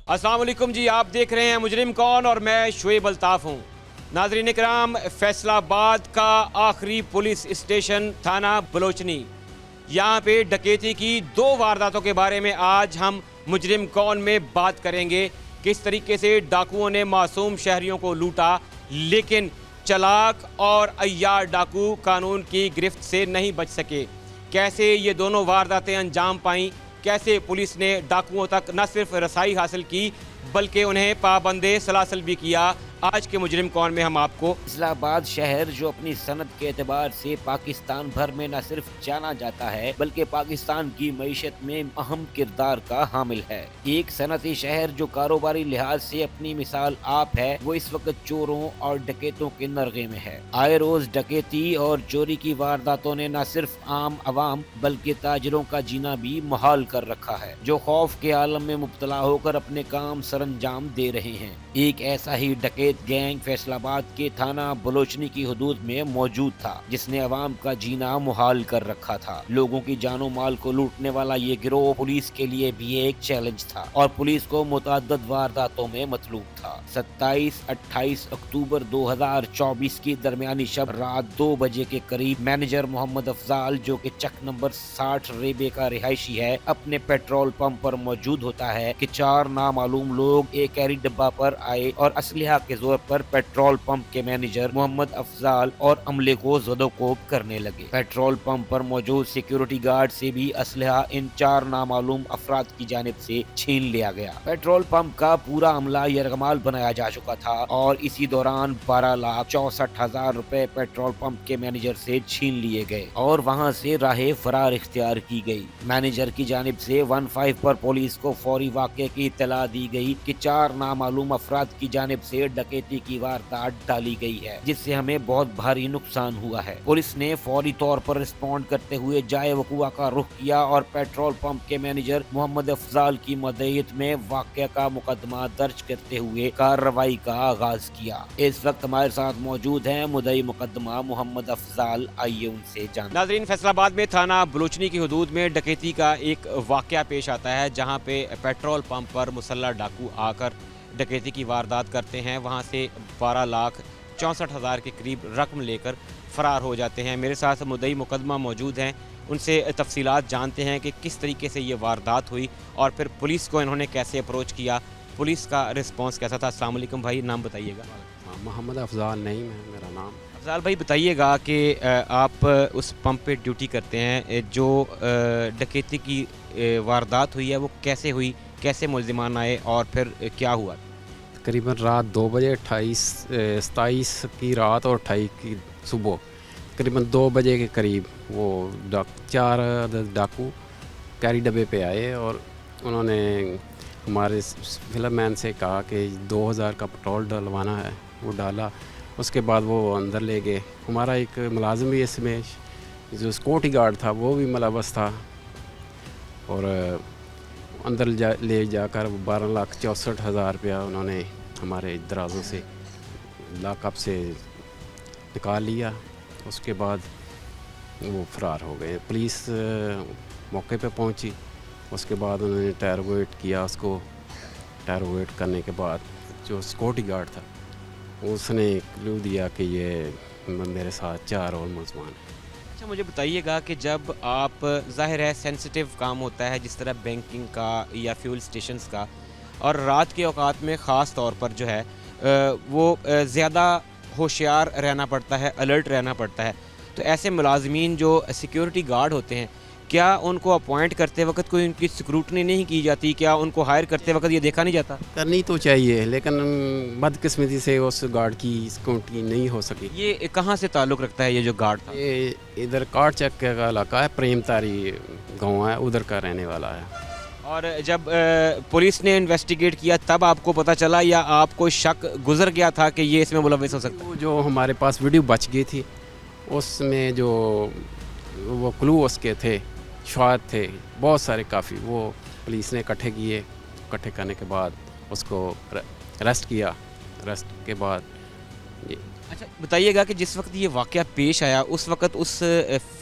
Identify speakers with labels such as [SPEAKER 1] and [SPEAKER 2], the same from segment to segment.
[SPEAKER 1] अस्सलाम वालेकुम जी, आप देख रहे हैं मुजरिम कौन और मैं शुएब अल्ताफ़ हूँ। नाज़रीन इकराम, फैसलाबाद का आखिरी पुलिस स्टेशन थाना बलोचनी, यहाँ पे डकैती की 2 वारदातों के बारे में आज हम मुजरिम कौन में बात करेंगे। किस तरीके से डाकुओं ने मासूम शहरियों को लूटा, लेकिन चालाक और अय्यार डाकू कानून की गिरफ्त से नहीं बच सके। कैसे ये दोनों वारदातें अंजाम पाईं, कैसे पुलिस ने डाकुओं तक न सिर्फ रसाई हासिल की बल्कि उन्हें पाबंदे सलासल भी किया। आज के मुजरिम कौन में हम आपको
[SPEAKER 2] फैसलाबाद शहर जो अपनी सनत के एतबार से पाकिस्तान भर में न सिर्फ जाना जाता है बल्कि पाकिस्तान की मईशत में अहम किरदार का हामिल है। एक सनती शहर जो कारोबारी लिहाज से अपनी मिसाल आप है, वो इस वक्त चोरों और डकैतों के नरगे में है। आए रोज डकैती और चोरी की वारदातों ने न सिर्फ आम अवाम बल्कि ताजरों का जीना भी मुहाल कर रखा है, जो खौफ के आलम में मुब्तला होकर अपने काम सरंजाम दे रहे हैं। एक ऐसा ही डकैत गैंग फैसलाबाद के थाना बलोचनी की हुदूद में मौजूद था, जिसने अवाम का जीना मुहाल कर रखा था। लोगों की जानो माल को लूटने वाला ये गिरोह पुलिस के लिए भी एक चैलेंज था और पुलिस को मुतअद्दिद वारदातों में मतलूब था। 27-28 अक्टूबर 2024 की दरमियानी शब रात 2 बजे के करीब मैनेजर मोहम्मद अफजाल, जो कि चक नंबर 60 रेबे का रिहायशी है, अपने पेट्रोल पंप पर मौजूद होता है कि 4 नामालूम लोग एक कैरी डब्बा पर आए और असलिहा के जोर पर पेट्रोल पंप के मैनेजर मोहम्मद अफजाल और अमले को ज़दोकोब करने लगे। पेट्रोल पंप पर मौजूद सिक्योरिटी गार्ड से भी असलहा इन 4 नामालूम अफराद की जानिब से छीन लिया गया। पेट्रोल पंप का पूरा अमला यरगमाल बनाया जा चुका था और इसी दौरान 12,64,000 रुपए पेट्रोल पंप के मैनेजर से छीन लिए गए और वहां से राह फरार इख्तियार की गई। मैनेजर की जानिब से 15 पर पुलिस को फौरी वाक़े की इत्तला दी गई कि 4 नामालूम अफराद की जानिब से डकैती की वारदात डाली गई है, जिससे हमें बहुत भारी नुकसान हुआ है। पुलिस ने फौरी तौर पर रिस्पॉन्ड करते हुए जाए वकुआ का रुख किया और पेट्रोल पंप के मैनेजर मोहम्मद अफजाल की मदईत में वाक़या का मुकदमा दर्ज करते हुए कार्रवाई का आगाज किया। इस वक्त हमारे साथ मौजूद हैं मुदई मुकदमा मोहम्मद अफजाल, आइए उनसे जान।
[SPEAKER 1] नाज़रीन, फैसलाबाद में थाना बलोचनी की हुदूद में डकैती का एक वाक़या पेश आता है, जहाँ पे पेट्रोल पंप पर मुसल्लह डाकू आकर डकैती की वारदात करते हैं। वहाँ से 12,64,000 के करीब रकम लेकर फ़रार हो जाते हैं। मेरे साथ मुद्दई मुकदमा मौजूद हैं, उनसे तफसीलात जानते हैं कि किस तरीके से ये वारदात हुई और फिर पुलिस को इन्होंने कैसे अप्रोच किया, पुलिस का रिस्पांस कैसा था। अस्सलाम वालेकुम भाई, नाम बताइएगा।
[SPEAKER 3] मोहम्मद अफजाल नहीं है मेरा नाम।
[SPEAKER 1] अफजाल भाई, बताइएगा कि आप उस पंप पे ड्यूटी करते हैं, जो डकैती की वारदात हुई है वो कैसे हुई, कैसे मुलजिमान आए और फिर क्या हुआ?
[SPEAKER 3] तकरीबन रात 2 बजे 27 की रात और 28 की सुबह तकरीबन 2 बजे के करीब वो 4 डाकू कैरी डब्बे पे आए और उन्होंने हमारे फिल्म मैन से कहा कि 2000 का पेट्रोल डलवाना है। वो डाला, उसके बाद वो अंदर ले गए। हमारा एक मुलाजिम भी इसमें जो सिक्योरिटी गार्ड था वो भी मुलव्वस था और अंदर ले जाकर 12,64,000 रुपया उन्होंने हमारे दराजों से लॉकअप से निकाल लिया। उसके बाद वो फ़रार हो गए। पुलिस मौके पे पहुंची, उसके बाद उन्होंने टैरोगेट किया। उसको टैरोगेट करने के बाद जो सिक्योरिटी गार्ड था उसने क्लू दिया कि ये मेरे साथ 4 और मुलज़मान हैं।
[SPEAKER 1] अच्छा, मुझे बताइएगा कि जब आप, ज़ाहिर है सेंसिटिव काम होता है जिस तरह बैंकिंग का या फ्यूल स्टेशंस का, और रात के औकात में ख़ास तौर पर जो है वो ज़्यादा होशियार रहना पड़ता है, अलर्ट रहना पड़ता है, तो ऐसे मुलाजमीन जो सिक्योरिटी गार्ड होते हैं, क्या उनको अपॉइंट करते वक्त कोई उनकी स्क्रूटनी नहीं की जाती? क्या उनको हायर करते वक्त ये देखा नहीं जाता?
[SPEAKER 3] करनी तो चाहिए, लेकिन बदकिस्मती से उस गार्ड की स्क्रूटनी नहीं हो सकी।
[SPEAKER 1] ये कहाँ से ताल्लुक़ रखता है ये जो गार्ड था?
[SPEAKER 3] ये इधर काट चक का इलाका है, प्रेम तारी गाँव है, उधर का रहने वाला है।
[SPEAKER 1] और जब पुलिस ने इन्वेस्टिगेट किया तब आपको पता चला या आपको शक गुजर गया था कि ये इसमें मुलव्वस हो सकता है?
[SPEAKER 3] जो हमारे पास वीडियो बच गई थी उसमें जो वो क्लू उसके थे, शायद थे बहुत सारे, काफ़ी, वो पुलिस ने इकट्ठे किए। इकट्ठे करने के बाद उसको अरेस्ट किया। अरेस्ट के बाद
[SPEAKER 1] अच्छा, बताइएगा कि जिस वक्त ये वाक़या पेश आया उस वक्त उस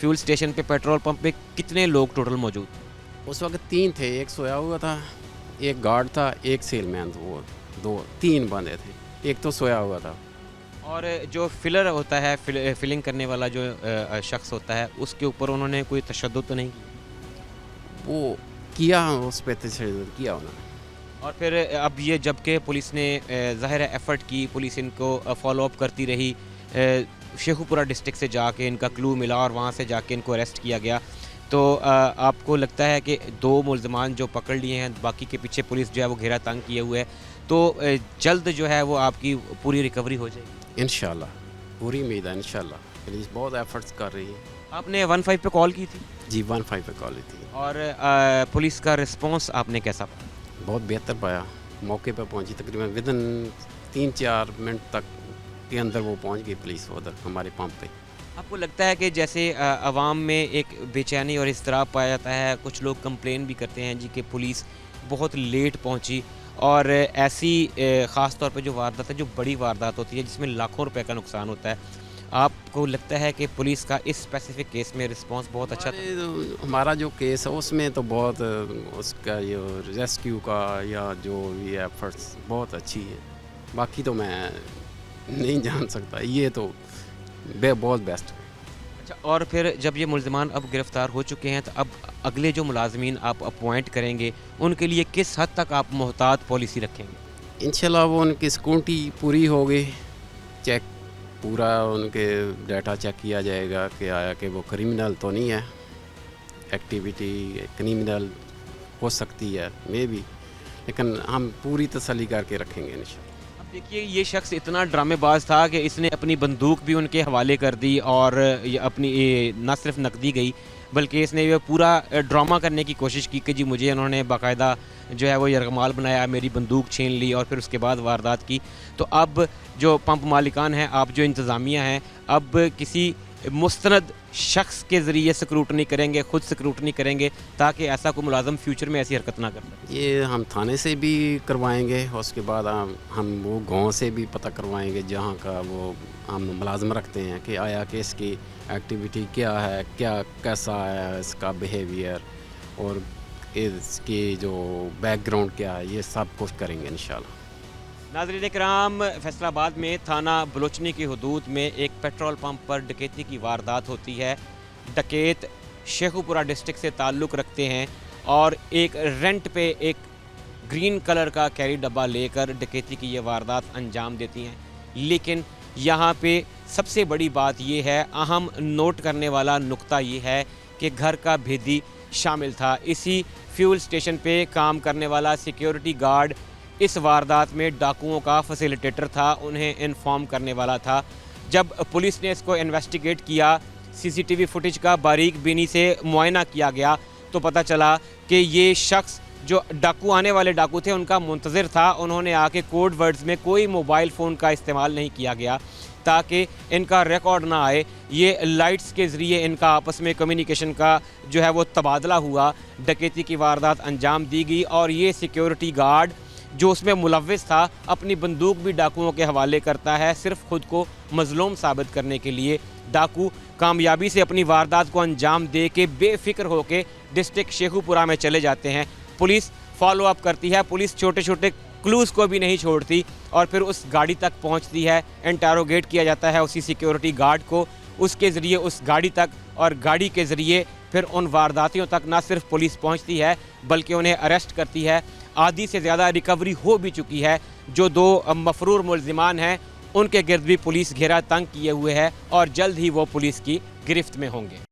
[SPEAKER 1] फ्यूल स्टेशन पे, पेट्रोल पंप पे कितने लोग टोटल मौजूद?
[SPEAKER 3] उस वक्त 3 थे, एक सोया हुआ था एक गार्ड था, एक सेलमैन, वो 2-3 बंदे थे, एक तो सोया हुआ था।
[SPEAKER 1] और जो फिलर होता है, फिलिंग करने वाला जो शख्स होता है, उसके ऊपर उन्होंने कोई तशद्दुद तो नहीं किया?
[SPEAKER 3] वो किया, उस पे तशद्दुद किया उन्होंने।
[SPEAKER 1] और फिर अब ये जबकि पुलिस ने ज़ाहिर है एफ़र्ट की, पुलिस इनको फॉलो अप करती रही, शेखुपुरा डिस्ट्रिक्ट से जाके इनका क्लू मिला और वहाँ से जाके इनको अरेस्ट किया गया, तो आपको लगता है कि 2 मुल्ज़मान जो पकड़ लिए हैं, बाकी के पीछे पुलिस जो है वो घेरा तंग किए हुए है, तो जल्द जो है वो आपकी पूरी रिकवरी हो जाएगी?
[SPEAKER 3] इंशाल्लाह, पूरी उम्मीद है इंशाल्लाह। पुलिस बहुत एफर्ट्स कर रही है।
[SPEAKER 1] आपने 15 पे कॉल की थी?
[SPEAKER 3] जी 15 पे कॉल थी।
[SPEAKER 1] और पुलिस का रिस्पॉन्स आपने कैसा पाया?
[SPEAKER 3] बहुत बेहतर पाया, मौके पर पहुंची, तकरीबन विदिन 3-4 मिनट तक के अंदर वो पहुंच गई पुलिस उधर हमारे पंप पे।
[SPEAKER 1] आपको लगता है कि जैसे अवाम में एक बेचैनी और इज़्तिराब पाया जाता है, कुछ लोग कंप्लेन भी करते हैं जी कि पुलिस बहुत लेट पहुंची, और ऐसी ख़ास तौर पे जो वारदात है, जो बड़ी वारदात होती है जिसमें लाखों रुपए का नुकसान होता है, आपको लगता है कि पुलिस का इस स्पेसिफिक केस में रिस्पांस बहुत अच्छा था?
[SPEAKER 3] हमारा जो केस है उसमें तो बहुत उसका ये रेस्क्यू का या जो भी एफर्ट्स बहुत अच्छी है, बाकी तो मैं नहीं जान सकता, ये तो बहुत बेस्ट है।
[SPEAKER 1] अच्छा, और फिर जब ये मुल्ज़िमान अब गिरफ़्तार हो चुके हैं, तो अब अगले जो मुलाज़मीन आप अपॉइंट करेंगे, उनके लिए किस हद तक आप मोहतात पॉलिसी रखेंगे?
[SPEAKER 3] इंशाल्लाह वो उनकी सिक्योरिटी पूरी होगी, चेक पूरा उनके डाटा चेक किया जाएगा कि आया कि वो क्रिमिनल तो नहीं है, एक्टिविटी क्रिमिनल हो सकती है मे बी, लेकिन हम पूरी तसल्ली करके रखेंगे इंशाल्लाह।
[SPEAKER 1] अब देखिए, ये शख्स इतना ड्रामेबाज था कि इसने अपनी बंदूक भी उनके हवाले कर दी, और ये अपनी न सिर्फ नकदी गई, बल्कि इसने ये पूरा ड्रामा करने की कोशिश की कि जी मुझे उन्होंने बाकायदा जो है वो यरगमाल बनाया, मेरी बंदूक छीन ली और फिर उसके बाद वारदात की। तो अब जो पंप मालिकान हैं, आप जो इंतज़ामिया हैं, अब किसी मुस्तनद शख्स के ज़रिए स्क्रूटनी करेंगे, ख़ुद स्क्रूटनी करेंगे, ताकि ऐसा कोई मुलाज़म फ्यूचर में ऐसी हरकत ना कर सके?
[SPEAKER 3] ये हम थाने से भी करवाएंगे, उसके बाद हम वो गांव से भी पता करवाएंगे जहां का वो हम मुलाजम रखते हैं कि आया कि इसकी एक्टिविटी क्या है, क्या कैसा है इसका बिहेवियर, और इसकी जो बैकग्राउंड क्या है, ये सब कुछ करेंगे इंशाल्लाह।
[SPEAKER 1] नाज़रीन इकराम, फैसलाबाद में थाना बलोचनी की हदूद में एक पेट्रोल पंप पर डकैती की वारदात होती है। डकैत शेखुपुरा डिस्ट्रिक्ट से ताल्लुक़ रखते हैं और एक रेंट पे एक ग्रीन कलर का कैरी डब्बा लेकर डकैती की ये वारदात अंजाम देती हैं। लेकिन यहाँ पे सबसे बड़ी बात ये है, अहम नोट करने वाला नुक्ता ये है कि घर का भेदी शामिल था। इसी फ्यूल स्टेशन पे काम करने वाला सिक्योरिटी गार्ड इस वारदात में डाकुओं का फैसिलिटेटर था, उन्हें इन्फॉर्म करने वाला था। जब पुलिस ने इसको इन्वेस्टिगेट किया, सीसीटीवी फुटेज का बारीक बीनी से मुआयना किया गया, तो पता चला कि ये शख्स जो डाकू आने वाले डाकू थे उनका मुंतज़िर था। उन्होंने आके कोड वर्ड्स में कोई मोबाइल फ़ोन का इस्तेमाल नहीं किया गया ताकि इनका रिकॉर्ड ना आए। ये लाइट्स के ज़रिए इनका आपस में कम्युनिकेशन का जो है वो तबादला हुआ, डकैती की वारदात अंजाम दी गई और ये सिक्योरिटी गार्ड जो उसमें मुलव्विस था अपनी बंदूक भी डाकुओं के हवाले करता है, सिर्फ खुद को मजलूम साबित करने के लिए। डाकू कामयाबी से अपनी वारदात को अंजाम दे के बेफिक्र होकर डिस्ट्रिक्ट शेखुपुरा में चले जाते हैं। पुलिस फॉलो अप करती है, पुलिस छोटे छोटे क्लूज़ को भी नहीं छोड़ती और फिर उस गाड़ी तक पहुंचती है। इंटरोगेट किया जाता है उसी सिक्योरिटी गार्ड को, उसके ज़रिए उस गाड़ी तक, और गाड़ी के ज़रिए फिर उन वारदातियों तक ना सिर्फ पुलिस पहुंचती है बल्कि उन्हें अरेस्ट करती है। आधी से ज़्यादा रिकवरी हो भी चुकी है। जो 2 मफरूर मुल्ज़िमान हैं उनके गिर्द भी पुलिस घेरा तंग किए हुए है और जल्द ही वो पुलिस की गिरफ्त में होंगे।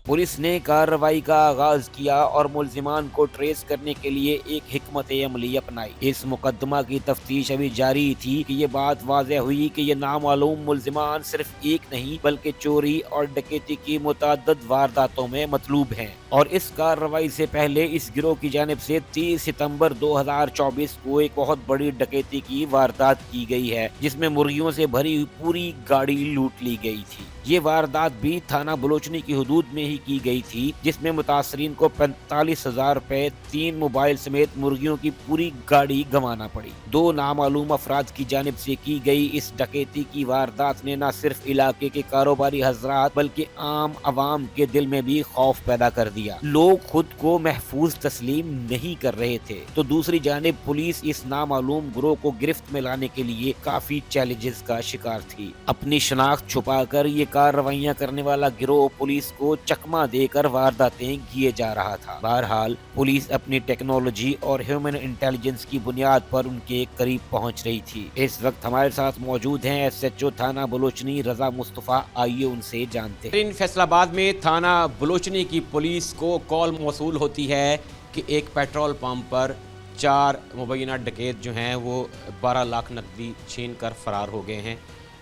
[SPEAKER 2] पुलिस ने कार्रवाई का आगाज किया और मुल्जिमान को ट्रेस करने के लिए एक हिकमत अमली अपनाई। इस मुकदमा की तफ्तीश अभी जारी थी कि ये बात वाज़ेह हुई कि ये नामालूम मुल्जिमान सिर्फ एक नहीं बल्कि चोरी और डकैती की मुतअद्दिद वारदातों में मतलूब हैं। और इस कार्रवाई से पहले इस गिरोह की जानिब से 30 सितंबर 2024 को एक बहुत बड़ी डकैती की वारदात की गई है, जिसमें मुर्गियों से भरी हुई पूरी गाड़ी लूट ली गई थी। ये वारदात भी थाना बलोचनी की हुदूद में ही की गई थी, जिसमें मुतासरीन को 45,000 रुपए, 3 मोबाइल समेत मुर्गियों की पूरी गाड़ी गंवाना पड़ी। 2 नामालूम अफराद की जानिब से की गई इस डकैती की वारदात ने न सिर्फ इलाके के कारोबारी हजरात बल्कि आम आवाम के दिल में भी खौफ पैदा कर दिया। लोग खुद को महफूज तस्लीम नहीं कर रहे थे, तो दूसरी जानिब पुलिस इस नामालूम गिरोह को गिरफ्त में लाने के लिए काफी चैलेंजेस का शिकार थी। अपनी शनाख्त छुपाकर ये कार्रवाइयां करने वाला गिरोह पुलिस को चकमा देकर वारदातें किए जा रहा था। बहरहाल पुलिस अपनी टेक्नोलॉजी और ह्यूमन इंटेलिजेंस की बुनियाद पर उनके करीब पहुंच रही थी। इस वक्त हमारे साथ मौजूद हैं SHO थाना बलोचनी रजा मुस्तफा। आइए उनसे जानते हैं।
[SPEAKER 1] फैसलाबाद में थाना बलोचनी की पुलिस को कॉल मौसूल होती है कि एक पेट्रोल पंप पर 4 मुबैना डकैत जो हैं वो 12 लाख नकदी छीन कर फरार हो गए हैं।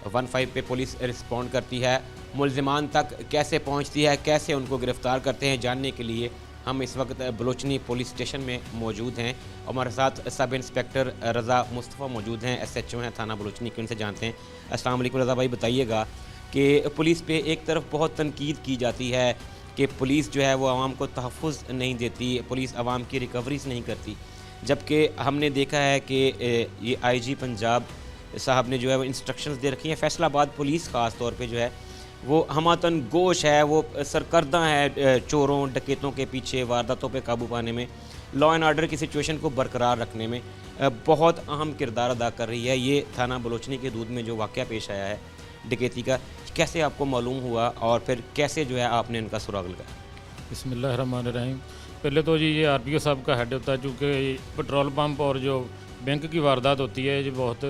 [SPEAKER 1] 15 पे पुलिस रिस्पॉन्ड करती है। मुल्ज़िमान तक कैसे पहुंचती है, कैसे उनको गिरफ़्तार करते हैं, जानने के लिए हम इस वक्त बलोचनी पुलिस स्टेशन में मौजूद हैं। हमारे साथ सब इंस्पेक्टर रज़ा मुस्तफ़ा मौजूद हैं, SHO हैं थाना बलोचनी के। उनसे जानते हैं। अस्सलाम वालेकुम रज़ा भाई, बताइएगा कि पुलिस पे एक तरफ बहुत तनकीद की जाती है कि पुलिस जो है वो आवाम को तहफ़्फ़ुज़ नहीं देती, पुलिस आवाम की रिकवरीज नहीं करती, जबकि हमने देखा है कि ये IG पंजाब साहब ने जो है वो इंस्ट्रक्शंस दे रखी हैं। फैसलाबाद पुलिस ख़ास तौर पे जो है वो हमातन गोश है, वो सरकर्दा है चोरों डकैतों के पीछे, वारदातों पे काबू पाने में, लॉ एंड आर्डर की सिचुएशन को बरकरार रखने में बहुत अहम किरदार अदा कर रही है। ये थाना बलोचनी के दूध में जो वाक़या पेश आया है डकैती का, कैसे आपको मालूम हुआ और फिर कैसे जो है आपने इनका सुराग लगाया?
[SPEAKER 4] बिस्मिल्लाहिर्रहमानिर्रहीम। पहले तो जी ये RPO साहब का हेड होता है, चूँकि पेट्रोल पंप और जो बैंक की वारदात होती है ये बहुत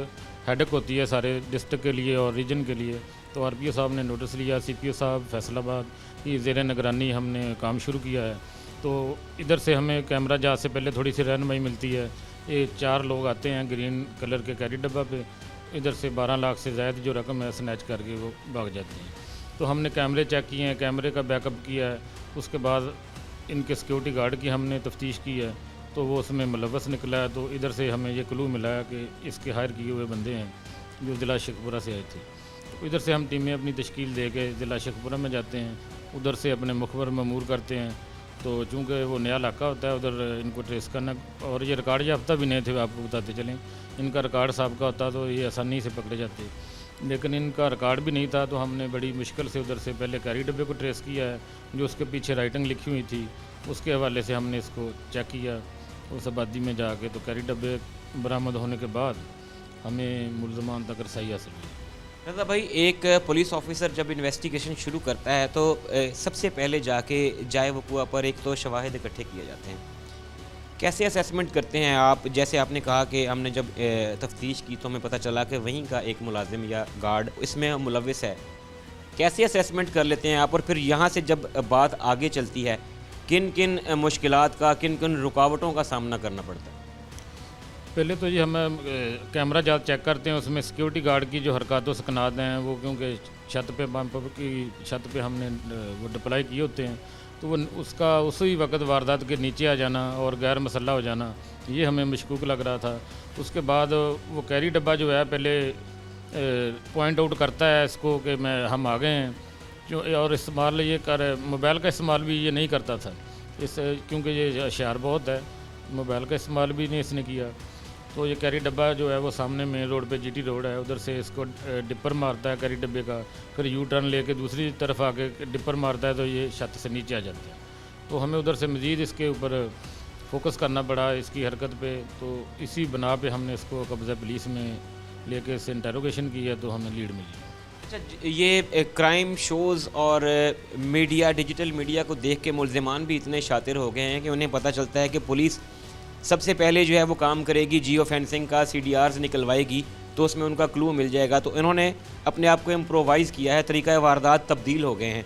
[SPEAKER 4] हेडेक होती है सारे डिस्ट्रिक्ट के लिए और रीजन के लिए। तो RPO साहब ने नोटिस लिया, CPO साहब फैसलाबाद की ज़ेर निगरानी हमने काम शुरू किया है। तो इधर से हमें कैमरा जहाँ से पहले थोड़ी सी रहनुमाई मिलती है। ये 4 लोग आते हैं ग्रीन कलर के कैरी डब्बा पे, इधर से 12 लाख से ज़्यादा जो रकम है स्नैच करके वो भाग जाती हैं। तो हमने कैमरे चेक किए हैं, कैमरे का बैकअप किया है, उसके बाद इनके सिक्योरिटी गार्ड की हमने तफ्तीश की है, तो वो उसमें मुलव्वस निकला है। तो इधर से हमें ये क्लू मिला है कि इसके हायर किए हुए बंदे हैं जो ज़िला शेखपुरा से आए थे। तो इधर से हम टीमें अपनी तश्कील दे के ज़िला शेखपुरा में जाते हैं, उधर से अपने मुखबर ममूर करते हैं। तो चूँकि वो नया इलाका होता है, उधर इनको ट्रेस करना, और ये रिकॉर्ड याफ्ता भी नहीं थे, आपको बताते चलें। इनका रिकॉर्ड साहब का होता तो ये आसानी से पकड़े जाते, लेकिन इनका रिकॉर्ड भी नहीं था। तो हमने बड़ी मुश्किल से उधर से पहले कैरी डब्बे को ट्रेस किया है, जो उसके पीछे राइटिंग लिखी हुई थी, उसके हवाले से हमने इसको चेक किया उस आबादी में जाके। तो कैरी डब्बे बरामद होने के बाद हमें मुल्ज़मान तक रसाई हासिल हुई।
[SPEAKER 1] रज़ा भाई, एक पुलिस ऑफिसर जब इन्वेस्टिगेशन शुरू करता है तो सबसे पहले जाके जाए वक़ुआ पर एक तो शवाहिद इकट्ठे किए जाते हैं। कैसे असेसमेंट करते हैं आप? जैसे आपने कहा कि हमने जब तफ्तीश की तो हमें पता चला कि वहीं का एक मुलाजिम या गार्ड इसमें मुलव्विस है। कैसे असेसमेंट कर लेते हैं आप? और फिर यहाँ से जब बात आगे चलती है, किन किन मुश्किलात का, किन किन रुकावटों का सामना करना पड़ता है?
[SPEAKER 4] पहले तो ये हम कैमरा ज़्यादा चेक करते हैं, उसमें सिक्योरिटी गार्ड की जो हरकत व सकनात हैं वो, क्योंकि छत पे पंप की छत पे हमने वो डिप्लाई किए होते हैं, तो वो उसका उसी वक्त वारदात के नीचे आ जाना और गैर मसल्ला हो जाना, ये हमें मशकूक लग रहा था। उसके बाद वो कैरी डब्बा जो है पहले पॉइंट आउट करता है इसको कि हम आ गए हैं, जो और इस्तेमाल ये मोबाइल का इस्तेमाल भी ये नहीं करता था क्योंकि ये होशियार बहुत है, मोबाइल का इस्तेमाल भी नहीं इसने किया। तो ये कैरी डब्बा जो है वो सामने मेन रोड पे GT रोड है, उधर से इसको डिपर मारता है कैरी डब्बे का, फिर यू टर्न लेके दूसरी तरफ आके डिपर मारता है, तो ये छत से नीचे आ जाता है। तो हमें उधर से मज़ीद इसके ऊपर फोकस करना पड़ा इसकी हरकत पे। तो इसी बना पे हमने इसको कब्ज़ा पुलिस में लेके इससे इंटेरोगेशन की है, तो हमें लीड मिली।
[SPEAKER 1] अच्छा, ये क्राइम शोज़ और मीडिया, डिजिटल मीडिया को देख के मुल्ज़िमान भी इतने शातिर हो गए हैं कि उन्हें पता चलता है कि पुलिस सबसे पहले जो है वो काम करेगी, जियो फेंसिंग का CDRs निकलवाएगी, तो उसमें उनका क्लू मिल जाएगा। तो इन्होंने अपने आप को इम्प्रोवाइज़ किया है, तरीक़ा वारदात तब्दील हो गए हैं।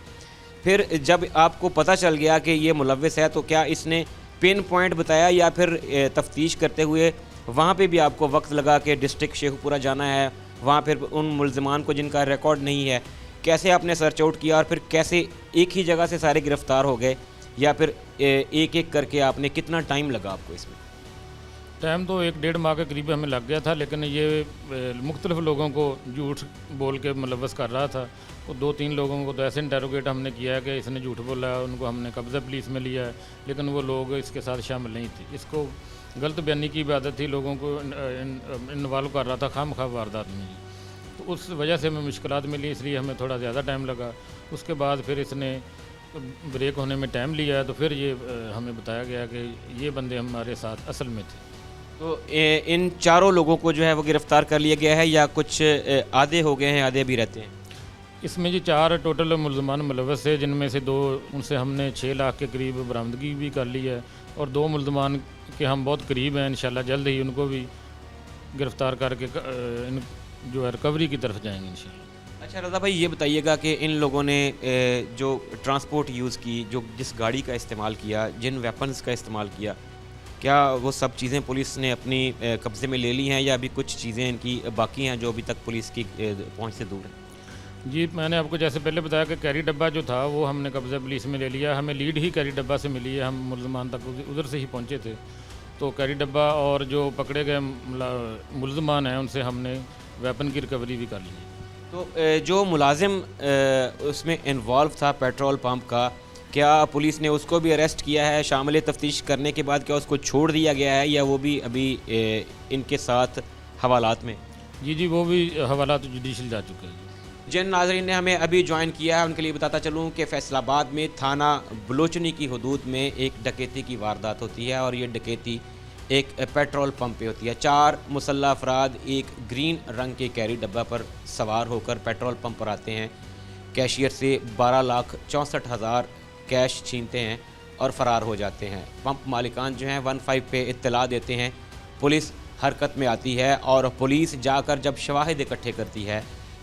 [SPEAKER 1] फिर जब आपको पता चल गया कि ये मुलव्विस है, तो क्या इसने पिन पॉइंट बताया या फिर तफ्तीश करते हुए वहाँ पे भी आपको वक्त लगा कि डिस्ट्रिक्ट शेखपुरा जाना है, वहाँ फिर उन मुल्ज़िमान को जिनका रिकॉर्ड नहीं है, कैसे आपने सर्च आउट किया और फिर कैसे एक ही जगह से सारे गिरफ़्तार हो गए? یا پھر ایک ایک کر کے آپ نے کتنا ٹائم لگا آپ کو اس میں؟
[SPEAKER 4] ٹائم تو 1-1.5 ماہ کے قریب ہمیں لگ گیا تھا، لیکن یہ مختلف لوگوں کو جھوٹ بول کے ملوث کر رہا تھا. تو 2-3 لوگوں کو تو ایسے انٹیروگیٹ ہم نے کیا ہے کہ اس نے جھوٹ بولا ہے، ان کو ہم نے قبضہ پولیس میں لیا ہے، لیکن وہ لوگ اس کے ساتھ شامل نہیں تھے. اس کو غلط بیانی کی بھی عادت تھی، لوگوں کو انوالو کر رہا تھا خام خواہ واردات میں. تو اس وجہ سے ہمیں مشکلات ملی، اس لیے ہمیں تھوڑا زیادہ ٹائم لگا. اس کے بعد پھر اس نے بریک ہونے میں ٹائم لیا ہے، تو پھر یہ ہمیں بتایا گیا کہ یہ بندے ہمارے ساتھ اصل میں تھے.
[SPEAKER 1] تو ان چاروں لوگوں کو جو ہے وہ گرفتار کر لیا گیا ہے یا کچھ آدھے ہو گئے ہیں، آدھے بھی رہتے ہیں؟
[SPEAKER 4] اس میں جی 4 ٹوٹل ملزمان ملوث ہے، جن میں سے 2 ان سے ہم نے 6 لاکھ کے قریب برآمدگی بھی کر لی ہے، اور 2 ملزمان کے ہم بہت قریب ہیں، انشاءاللہ جلد ہی ان کو بھی گرفتار کر کے جو ہے ریکوری کی طرف جائیں گے انشاءاللہ.
[SPEAKER 1] اچھا رضا بھائی، یہ بتائیے گا کہ ان لوگوں نے جو ٹرانسپورٹ یوز کی، جس گاڑی کا استعمال کیا، جن ویپنز کا استعمال کیا، کیا وہ سب چیزیں پولیس نے اپنی قبضے میں لے لی ہیں یا ابھی کچھ چیزیں ان کی باقی ہیں جو ابھی تک پولیس کی پہنچ سے دور ہیں؟
[SPEAKER 4] جی میں نے آپ کو جیسے پہلے بتایا کہ کیری ڈبہ جو تھا وہ ہم نے قبضہ پولیس میں لے لیا. ہمیں لیڈ ہی کیری ڈبہ سے ملی ہے، ہم ملزمان تک ادھر سے ہی پہنچے تھے. تو کیری ڈبہ اور جو پکڑے گئے ملزمان ہیں ان سے ہم نے ویپن کی ریکوری بھی کر لی.
[SPEAKER 1] تو جو ملازم اس میں انوالو تھا پیٹرول پمپ کا، کیا پولیس نے اس کو بھی اریسٹ کیا ہے؟ شامل تفتیش کرنے کے بعد کیا اس کو چھوڑ دیا گیا ہے یا وہ بھی ابھی ان کے ساتھ حوالات میں؟
[SPEAKER 4] جی وہ بھی حوالات جوڈیشل جا چکے ہیں.
[SPEAKER 1] جن ناظرین نے ہمیں ابھی جوائن کیا ہے ان کے لیے بتاتا چلوں کہ فیصل آباد میں تھانہ بلوچنی کی حدود میں ایک ڈکیتی کی واردات ہوتی ہے، اور یہ ڈکیتی ایک پیٹرول پمپ پہ ہوتی ہے. 4 مسلح افراد ایک گرین رنگ کے کیری ڈبہ پر سوار ہو کر پیٹرول پمپ پر آتے ہیں، کیشیئر سے 12,64,000 کیش چھینتے ہیں اور فرار ہو جاتے ہیں. پمپ مالکان جو ہیں 15 پہ اطلاع دیتے ہیں، پولیس حرکت میں آتی ہے، اور پولیس جا کر جب شواہد اکٹھے کرتی ہے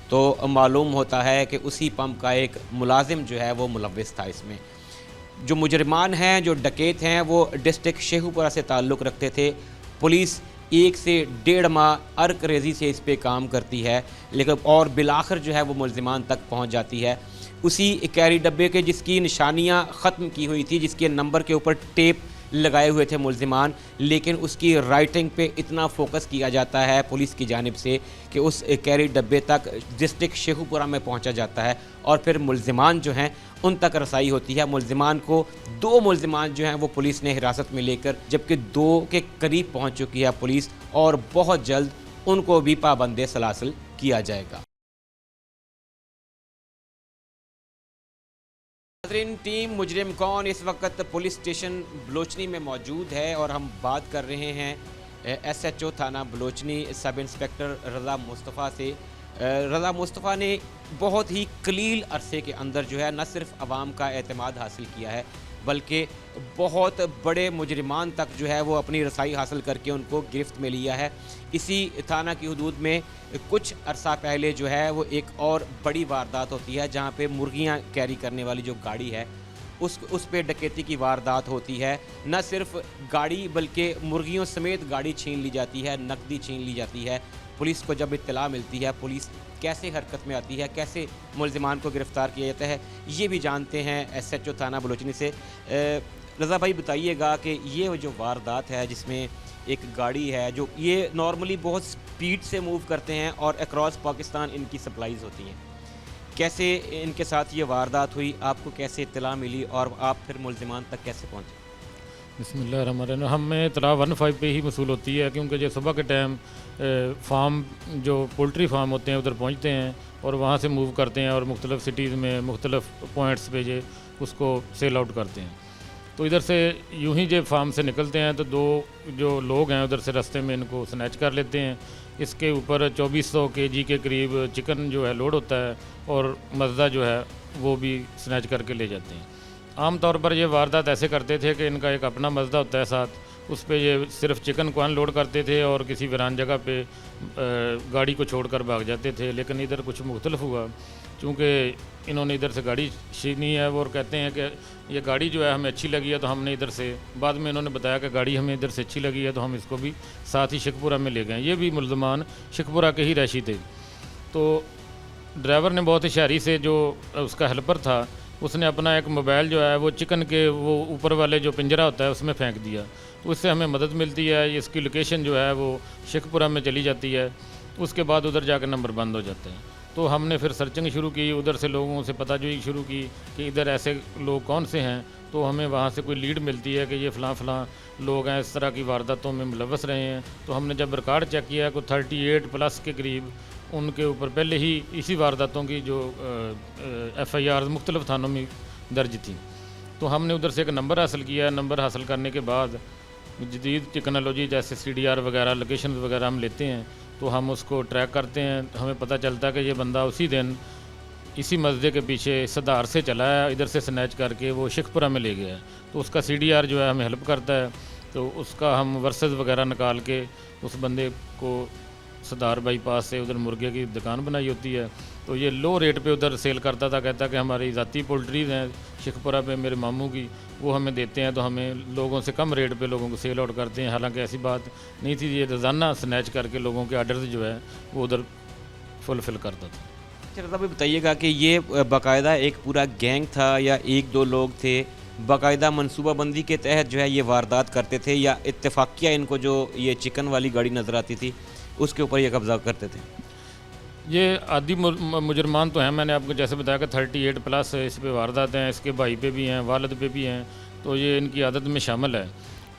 [SPEAKER 1] تو معلوم ہوتا ہے کہ اسی پمپ کا ایک ملازم جو ہے وہ ملوث تھا اس میں. جو مجرمان ہیں، جو ڈکیت ہیں، وہ ڈسٹرکٹ شیخوپورہ سے تعلق رکھتے تھے. پولیس 1 سے 1.5 ماہ ارک ریزی سے اس پہ کام کرتی ہے، لیکن اور بالآخر جو ہے وہ ملزمان تک پہنچ جاتی ہے. اسی کیری ڈبے کے جس کی نشانیاں ختم کی ہوئی تھی، جس کے نمبر کے اوپر ٹیپ لگائے ہوئے تھے ملزمان، لیکن اس کی رائٹنگ پہ اتنا فوکس کیا جاتا ہے پولیس کی جانب سے کہ اس کیری ڈبے تک ڈسٹرکٹ شیخوپورہ میں پہنچا جاتا ہے، اور پھر ملزمان جو ہیں ان تک رسائی ہوتی ہے. ملزمان کو 2 ملزمان جو ہیں وہ پولیس نے حراست میں لے کر، جبکہ 2 کے قریب پہنچ چکی ہے پولیس، اور بہت جلد ان کو بھی پابند سلاسل کیا جائے گا. ناظرین، ٹیم مجرم کون اس وقت پولیس اسٹیشن بلوچنی میں موجود ہے، اور ہم بات کر رہے ہیں SHO تھانہ بلوچنی سب انسپیکٹر رضا مصطفیٰ سے. رضا مصطفیٰ نے بہت ہی قلیل عرصے کے اندر جو ہے نہ صرف عوام کا اعتماد حاصل کیا ہے، بلکہ بہت بڑے مجرمان تک جو ہے وہ اپنی رسائی حاصل کر کے ان کو گرفت میں لیا ہے. اسی تھانہ کی حدود میں کچھ عرصہ پہلے جو ہے وہ ایک اور بڑی واردات ہوتی ہے، جہاں پہ مرغیاں کیری کرنے والی جو گاڑی ہے اس پہ ڈکیتی کی واردات ہوتی ہے. نہ صرف گاڑی بلکہ مرغیوں سمیت گاڑی چھین لی جاتی ہے، نقدی چھین لی جاتی ہے. پولیس کو جب اطلاع ملتی ہے، پولیس کیسے حرکت میں آتی ہے، کیسے ملزمان کو گرفتار کیا جاتا ہے، یہ بھی جانتے ہیں SHO تھانہ بلوچنی سے. رضا بھائی بتائیے گا کہ یہ جو واردات ہے جس میں ایک گاڑی ہے جو یہ نارملی بہت سپیڈ سے موو کرتے ہیں اور اکراس پاکستان ان کی سپلائیز ہوتی ہیں، کیسے ان کے ساتھ یہ واردات ہوئی، آپ کو کیسے اطلاع ملی اور آپ پھر ملزمان تک کیسے پہنچے؟
[SPEAKER 4] بسم اللہ الرحمن الرحیم. ہمیں اطلاع 15 پہ ہی موصول ہوتی ہے، کیونکہ جو صبح کے ٹائم فارم جو پولٹری فارم ہوتے ہیں ادھر پہنچتے ہیں اور وہاں سے موو کرتے ہیں، اور مختلف سٹیز میں مختلف پوائنٹس پہ یہ اس کو سیل آؤٹ کرتے ہیں. تو ادھر سے یوں ہی جب فارم سے نکلتے ہیں تو 2 جو لوگ ہیں ادھر سے رستے میں ان کو سنیچ کر لیتے ہیں. اس کے اوپر 2400 kg کے قریب چکن جو ہے لوڈ ہوتا ہے، اور مزہ جو ہے وہ بھی سنیچ کر کے لے جاتے ہیں. عام طور پر یہ واردات ایسے کرتے تھے کہ ان کا ایک اپنا مزدہ ہوتا ہے ساتھ، اس پہ یہ صرف چکن کو ان لوڈ کرتے تھے اور کسی ویران جگہ پہ گاڑی کو چھوڑ کر بھاگ جاتے تھے. لیکن ادھر کچھ مختلف ہوا، چونکہ انہوں نے ادھر سے گاڑی چھینی ہے، وہ کہتے ہیں کہ یہ گاڑی جو ہے ہمیں اچھی لگی ہے تو ہم نے ادھر سے، بعد میں انہوں نے بتایا کہ گاڑی ہمیں ادھر سے اچھی لگی ہے تو ہم اس کو بھی ساتھ ہی شیخوپورہ میں لے گئے. یہ بھی ملزمان شیخوپورہ کے ہی رہائشی تھے. تو ڈرائیور نے بہت ہوشیاری سے، جو اس کا ہیلپر تھا، उसने अपना एक मोबाइल जो है वो चिकन के वो ऊपर वाले जो पिंजरा होता है उसमें फेंक दिया। तो इससे हमें मदद मिलती है, इसकी लोकेशन जो है वो शेखपुरा में चली जाती है। उसके बाद उधर जाकर नंबर बंद हो जाते हैं। तो हमने फिर सर्चिंग शुरू की, उधर से लोगों से पताजोई शुरू की कि इधर ऐसे लोग कौन से हैं। तो हमें वहाँ से कोई लीड मिलती है कि ये फ़लाँ लोग हैं, इस तरह की वारदातों में मुलव्वस रहे हैं। तो हमने जब रिकॉर्ड चेक किया कोई 38 प्लस के करीब उनके ऊपर पहले ही इसी वारदातों की जो FIR मुख्तलिफ़ थानों में दर्ज थी। तो हमने उधर से एक नंबर हासिल किया। नंबर हासिल करने के बाद जदीद टेक्नोलॉजी जैसे CDR वगैरह लोकेशन वगैरह हम लेते हैं, तो हम उसको ट्रैक करते हैं। हमें पता चलता है कि ये बंदा उसी दिन इसी मस्जिद के पीछे सदार से चला है, इधर से स्नैच करके वो शेखपुरा में ले गया है। तो उसका CDR जो है हमें हेल्प करता है। तो उसका हम वर्सेस वगैरह निकाल के उस बंदे को सदार बाईपास से उधर मुर्गे की दुकान बनाई होती है, तो ये लो रेट पे उधर सेल करता था। कहता कि हमारी ज़ाती पोल्ट्रीज़ हैं शेखपुरा पे मेरे मामू की, वो हमें देते हैं, तो हमें लोगों से कम रेट पे लोगों को सेल आउट करते हैं। हालांकि ऐसी बात नहीं थी, ये रोज़ाना स्नैच करके लोगों के आर्डर जो है वो उधर फुलफ़िल करता था।
[SPEAKER 1] अच्छा रज़ा, बताइएगा कि ये बाकायदा एक पूरा गैंग था या एक दो लोग थे, बाकायदा मनसूबाबंदी के तहत जो है ये वारदात करते थे, या इत्तेफाकिया इनको जो ये चिकन वाली गाड़ी नज़र आती थी उसके ऊपर ये कब्ज़ा करते थे?
[SPEAKER 4] ये आदि मुजरमान तो हैं, मैंने आपको जैसे बताया कि 38 प्लस इस पे वारदात हैं, इसके भाई पे भी हैं, वालिद पे भी हैं, तो ये इनकी आदत में शामिल है।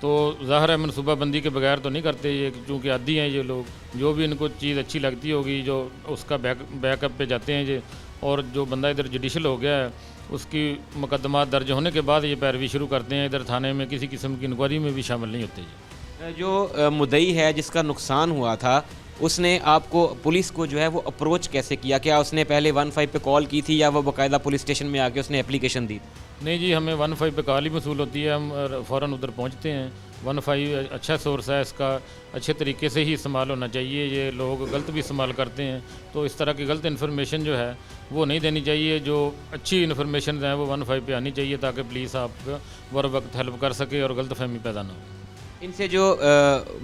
[SPEAKER 4] तो ज़ाहिर है मनसूबाबंदी के बगैर तो नहीं करते ये, चूँकि आदी हैं ये लोग। जो भी इनको चीज़ अच्छी लगती होगी जो उसका बैकअप पे जाते हैं ये। और जो बंदा इधर जुडिशल हो गया है उसकी मुकदमा दर्ज होने के बाद ये पैरवी शुरू करते हैं। इधर थाने में किसी किस्म की इंक्वायरी में भी शामिल नहीं होते ये।
[SPEAKER 1] जो मुद्दई है जिसका नुकसान हुआ था, उसने आपको पुलिस को जो है वो अप्रोच कैसे किया? क्या उसने पहले 15 पे कॉल की थी या वो बाकायदा पुलिस स्टेशन में आके उसने एप्लीकेशन दी?
[SPEAKER 4] नहीं जी, हमें 15 पे कॉल ही मसूल होती है, हम फ़ौरन उधर पहुंचते हैं। 15 अच्छा सोर्स है, इसका अच्छे तरीके से ही इस्तेमाल होना चाहिए। ये लोग गलत भी इस्तेमाल करते हैं, तो इस तरह की गलत इन्फॉर्मेशन जो है वो नहीं देनी चाहिए। जो अच्छी इन्फॉर्मेशन है वो 15 पे आनी चाहिए ताकि पुलिस आपको बर वक्त हेल्प कर सके और गलत फहमी पैदा ना हो।
[SPEAKER 1] इनसे जो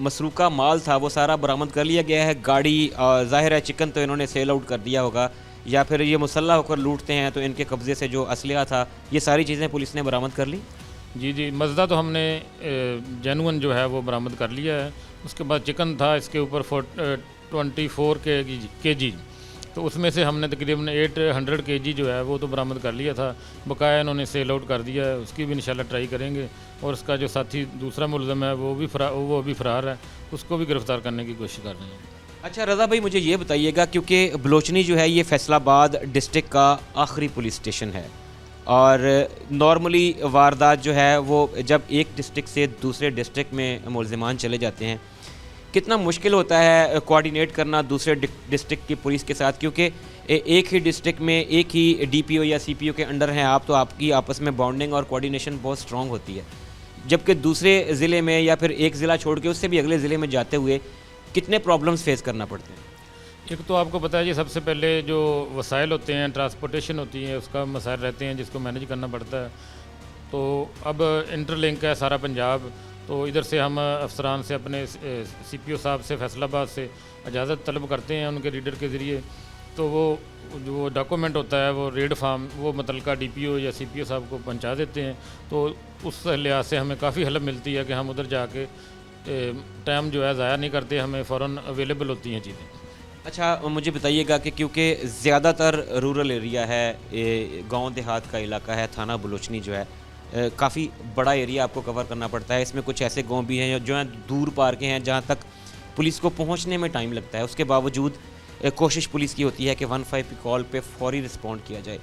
[SPEAKER 1] मसरूका माल था वो सारा बरामद कर लिया गया है? गाड़ी ज़ाहिर है चिकन तो इन्होंने सेल आउट कर दिया होगा, या फिर ये मुसल्ला होकर लूटते हैं तो इनके कब्ज़े से जो असलिया था ये सारी चीज़ें पुलिस ने बरामद कर ली?
[SPEAKER 4] जी, मज़दा तो हमने जेनुअन जो है वो बरामद कर लिया है। उसके बाद चिकन था, इसके ऊपर 24 kg, तो उसमें से हमने तकरीबन 800 kg जो है वो तो बरामद कर लिया था। बकाया इन्होंने सेल आउट कर दिया है, उसकी भी इंशाल्लाह ट्राई करेंगे। और उसका जो साथी दूसरा मुलज़म है वो भी फ़रार है, उसको भी गिरफ़्तार करने की कोशिश कर रहे हैं।
[SPEAKER 1] अच्छा रज़ा भाई, मुझे ये बताइएगा, क्योंकि बलोचनी जो है ये फैसलाबाद डिस्ट्रिक्ट का आखिरी पुलिस स्टेशन है, और नॉर्मली वारदात जो है वो जब एक डिस्ट्रिक्ट से दूसरे डिस्ट्रिक्ट में मुलज़मान चले जाते हैं, कितना मुश्किल होता है कोऑर्डिनेट करना दूसरे डिस्ट्रिक्ट की पुलिस के साथ? क्योंकि एक ही डिस्ट्रिक्ट में एक ही DPO या CPO के अंडर हैं आप, तो आपकी आपस में बॉन्डिंग और कोऑर्डिनेशन बहुत स्ट्रॉन्ग होती है, जबकि दूसरे ज़िले में या फिर एक ज़िला छोड़ के उससे भी अगले ज़िले में जाते हुए कितने प्रॉब्लम्स फेस करना पड़ते हैं?
[SPEAKER 4] एक तो आपको पता है जी, सबसे पहले जो वसाइल होते हैं, ट्रांसपोर्टेशन होती है, उसका मसाइल रहते हैं जिसको मैनेज करना पड़ता है। तो अब इंटरलिंक है सारा पंजाब, तो इधर से हम अफसरान से अपने CPO साहब से फैसलाबाद से इजाज़त तलब करते हैं उनके रीडर के ज़रिए। तो वो जो डॉक्यूमेंट होता है वो रेड फार्म वो मुतल्लिका DPO या CPO साहब को पहुंचा देते हैं। तो उस लिहाज से हमें काफ़ी हेल्प मिलती है कि हम उधर जाके टाइम जो है ज़ाया नहीं करते, हमें फ़ौरन अवेलेबल होती हैं चीज़ें।
[SPEAKER 1] अच्छा मुझे बताइएगा कि क्योंकि ज़्यादातर रूरल एरिया है, गांव देहात का इलाका है, थाना बलोचनी जो है काफ़ी बड़ा एरिया आपको कवर करना पड़ता है। इसमें कुछ ऐसे गांव भी हैं जो हैं दूर पार के हैं, जहां तक पुलिस को पहुंचने में टाइम लगता है। उसके बावजूद कोशिश पुलिस की होती है कि 15 की कॉल पे फौरी रिस्पॉन्ड किया जाए।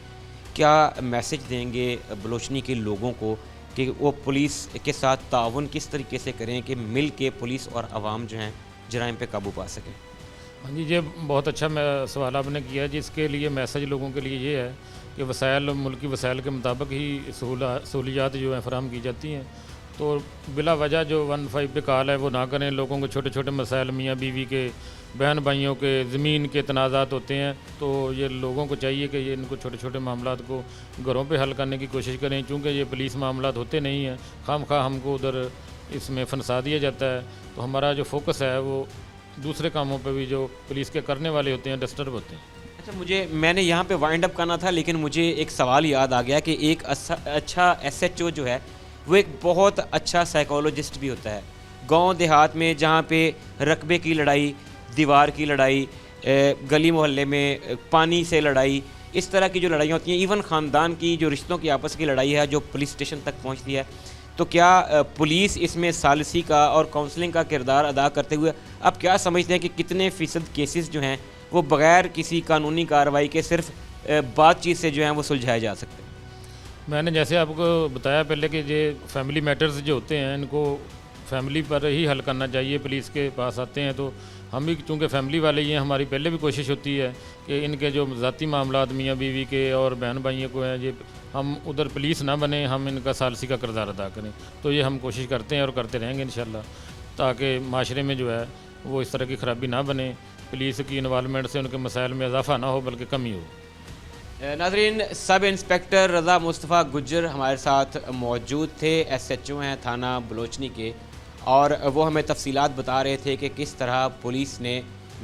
[SPEAKER 1] क्या मैसेज देंगे बलोचनी के लोगों को कि वो पुलिस के साथ ताउन किस तरीके से करें कि मिल के पुलिस और आवाम जो हैं जराइम पे काबू पा सकें?
[SPEAKER 4] हाँ जी, ये बहुत अच्छा सवाल आपने किया है। जिसके लिए मैसेज लोगों के लिए ये है कि वसाइल मुल्की वसाइल के मुताबिक ही सहूलियात जो हैं फराहम की जाती हैं। तो बिला वजह जो 15 पे कॉल है वो ना करें। लोगों को छोटे छोटे मसाइल, मियाँ बीवी के, बहन भाइयों के, ज़मीन के तनाज़ात होते हैं, तो ये लोगों को चाहिए कि ये इनको छोटे छोटे मामलात को घरों पे हल करने की कोशिश करें। चूँकि ये पुलिस मामलात होते नहीं हैं, खामखा हमको उधर इसमें फंसा दिया जाता है। तो हमारा जो फोकस है वो दूसरे कामों पे भी जो पुलिस के करने वाले होते हैं डिस्टर्ब होते हैं।
[SPEAKER 1] अच्छा, मैं ने यहाँ पे वाइंड अप करना था, लेकिन मुझे एक सवाल याद आ गया कि एक अच्छा एसएचओ जो है वो एक बहुत अच्छा साइकोलॉजिस्ट भी होता है। गांव देहात में जहाँ पे रकबे की लड़ाई, दीवार की लड़ाई, गली मोहल्ले में पानी से लड़ाई, इस तरह की जो लड़ाइयाँ होती हैं, इवन ख़ानदान की जो रिश्तों की आपस की लड़ाई है जो पुलिस स्टेशन तक पहुँचती है, तो क्या पुलिस इसमें सालिसी का और काउंसलिंग का किरदार अदा करते हुए आप क्या समझते हैं कि कितने फ़ीसद केसेस जो हैं वो बग़ैर किसी कानूनी कार्रवाई के सिर्फ बातचीत से जो हैं वो सुलझाए जा सकते हैं?
[SPEAKER 4] मैंने जैसे आपको बताया पहले कि ये फैमिली मैटर्स जो होते हैं इनको फैमिली पर ही हल करना चाहिए। पुलिस के पास आते हैं तो हम भी चूँकि फैमिली वाले ही हैं, हमारी पहले भी कोशिश होती है कि इनके जो ज़ाती मामला मियाँ बीवी के और बहन भाइयों को हैं, ये हम उधर पुलिस ना बने, हम इनका सालसी का किरदार अदा करें। तो ये हम कोशिश करते हैं और करते रहेंगे इंशाल्लाह, ताकि माशरे में जो है वो इस तरह की ख़राबी ना बने, पुलिस की इन्वॉल्वमेंट से उनके मसाइल में इजाफा ना हो बल्कि कमी हो।
[SPEAKER 1] नाज़रीन, सब इंस्पेक्टर रज़ा मुस्तफ़ा गुज्जर हमारे साथ मौजूद थे, एसएचओ हैं थाना बलोचनी के, और वो हमें तफसीलात बता रहे थे कि किस तरह पुलिस ने